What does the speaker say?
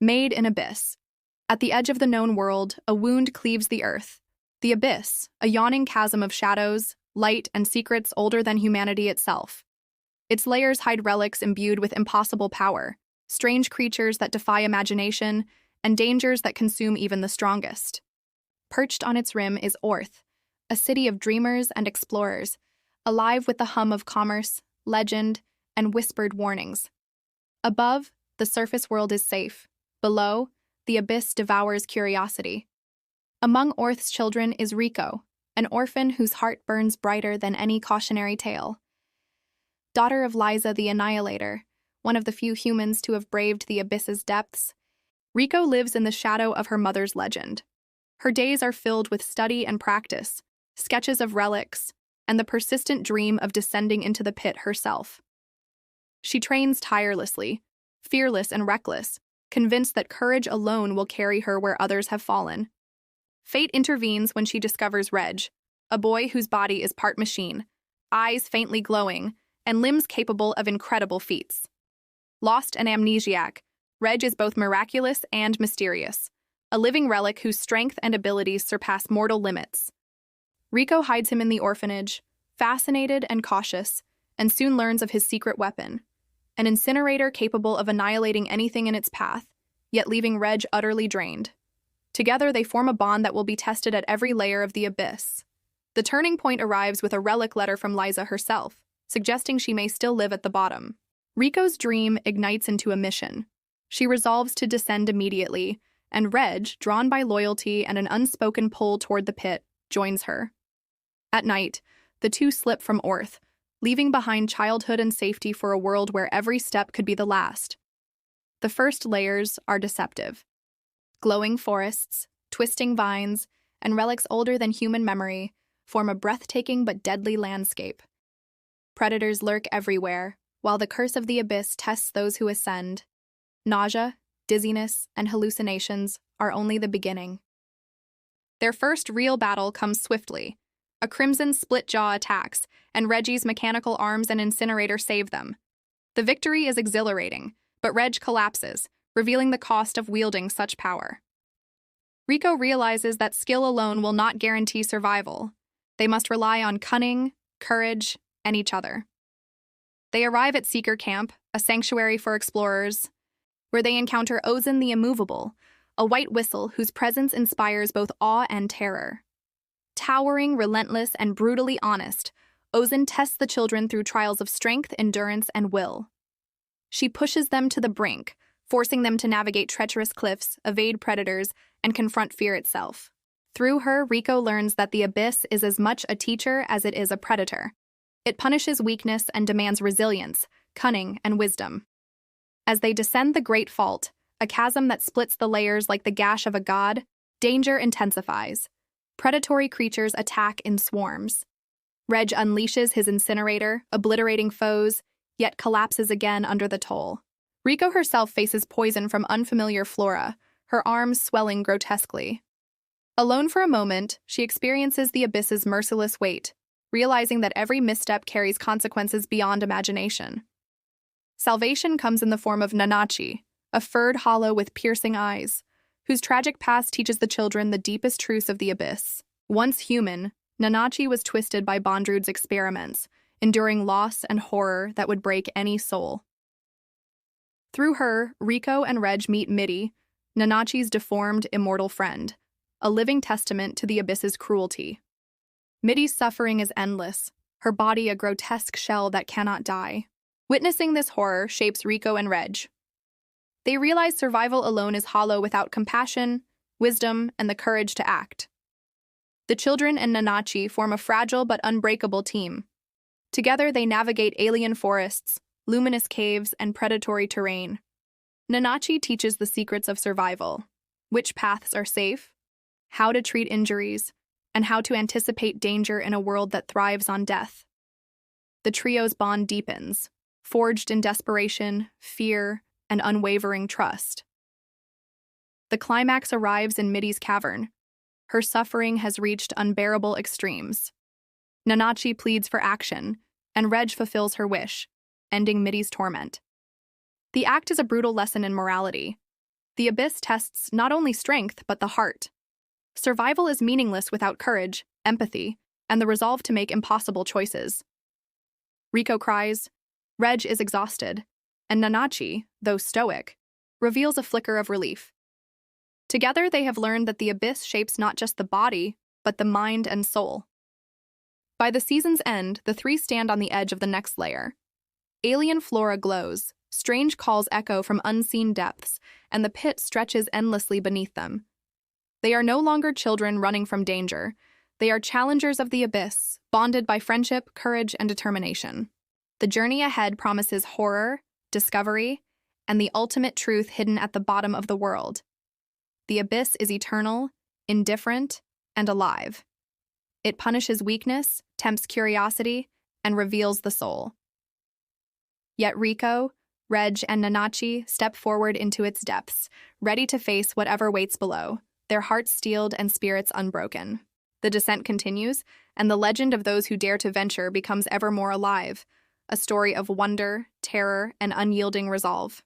Made in abyss. At the edge of the known world, a wound cleaves the earth. The abyss, a yawning chasm of shadows, light, and secrets older than humanity itself. Its layers hide relics imbued with impossible power, strange creatures that defy imagination, and dangers that consume even the strongest. Perched on its rim is Orth, a city of dreamers and explorers, alive with the hum of commerce, legend, and whispered warnings. Above, the surface world is safe. Below, the abyss devours curiosity. Among Orth's children is Rico, an orphan whose heart burns brighter than any cautionary tale. Daughter of Liza the Annihilator, one of the few humans to have braved the abyss's depths, Rico lives in the shadow of her mother's legend. Her days are filled with study and practice, sketches of relics, and the persistent dream of descending into the pit herself. She trains tirelessly, fearless and reckless, convinced that courage alone will carry her where others have fallen. Fate intervenes when she discovers Reg, a boy whose body is part machine, eyes faintly glowing, and limbs capable of incredible feats. Lost and amnesiac, Reg is both miraculous and mysterious, a living relic whose strength and abilities surpass mortal limits. Rico hides him in the orphanage, fascinated and cautious, and soon learns of his secret weapon, an incinerator capable of annihilating anything in its path, yet leaving Reg utterly drained. Together, they form a bond that will be tested at every layer of the abyss. The turning point arrives with a relic letter from Liza herself, suggesting she may still live at the bottom. Rico's dream ignites into a mission. She resolves to descend immediately, and Reg, drawn by loyalty and an unspoken pull toward the pit, joins her. At night, the two slip from Orth, leaving behind childhood and safety for a world where every step could be the last. The first layers are deceptive. Glowing forests, twisting vines, and relics older than human memory form a breathtaking but deadly landscape. Predators lurk everywhere, while the curse of the abyss tests those who ascend. Nausea, dizziness, and hallucinations are only the beginning. Their first real battle comes swiftly. A crimson split-jaw attacks, and Reggie's mechanical arms and incinerator save them. The victory is exhilarating, but Reg collapses, revealing the cost of wielding such power. Rico realizes that skill alone will not guarantee survival. They must rely on cunning, courage, and each other. They arrive at Seeker Camp, a sanctuary for explorers, where they encounter Ozin the Immovable, a white whistle whose presence inspires both awe and terror. Towering, relentless, and brutally honest, Ozin tests the children through trials of strength, endurance, and will. She pushes them to the brink, forcing them to navigate treacherous cliffs, evade predators, and confront fear itself. Through her, Rico learns that the abyss is as much a teacher as it is a predator. It punishes weakness and demands resilience, cunning, and wisdom. As they descend the Great Fault, a chasm that splits the layers like the gash of a god, danger intensifies. Predatory creatures attack in swarms. Reg unleashes his incinerator, obliterating foes, yet collapses again under the toll. Rico herself faces poison from unfamiliar flora, her arms swelling grotesquely. Alone for a moment, she experiences the abyss's merciless weight, realizing that every misstep carries consequences beyond imagination. Salvation comes in the form of Nanachi, a furred hollow with piercing eyes, whose tragic past teaches the children the deepest truths of the abyss. Once human, Nanachi was twisted by Bondrud's experiments, enduring loss and horror that would break any soul. Through her, Rico and Reg meet Mitty, Nanachi's deformed, immortal friend, a living testament to the abyss's cruelty. Mitty's suffering is endless, her body a grotesque shell that cannot die. Witnessing this horror shapes Rico and Reg. They realize survival alone is hollow without compassion, wisdom, and the courage to act. The children and Nanachi form a fragile but unbreakable team. Together they navigate alien forests, luminous caves, and predatory terrain. Nanachi teaches the secrets of survival, which paths are safe, how to treat injuries, and how to anticipate danger in a world that thrives on death. The trio's bond deepens, forged in desperation, fear, and unwavering trust. The climax arrives in Mitty's cavern. Her suffering has reached unbearable extremes. Nanachi pleads for action, and Reg fulfills her wish, ending Mitty's torment. The act is a brutal lesson in morality. The abyss tests not only strength, but the heart. Survival is meaningless without courage, empathy, and the resolve to make impossible choices. Rico cries, Reg is exhausted, and Nanachi, though stoic, reveals a flicker of relief. Together, they have learned that the abyss shapes not just the body, but the mind and soul. By the season's end, the three stand on the edge of the next layer. Alien flora glows, strange calls echo from unseen depths, and the pit stretches endlessly beneath them. They are no longer children running from danger. They are challengers of the abyss, bonded by friendship, courage, and determination. The journey ahead promises horror, discovery, and the ultimate truth hidden at the bottom of the world. The abyss is eternal, indifferent, and alive. It punishes weakness, tempts curiosity, and reveals the soul. Yet Rico, Reg, and Nanachi step forward into its depths, ready to face whatever waits below, their hearts steeled and spirits unbroken. The descent continues, and the legend of those who dare to venture becomes ever more alive, a story of wonder, terror, and unyielding resolve.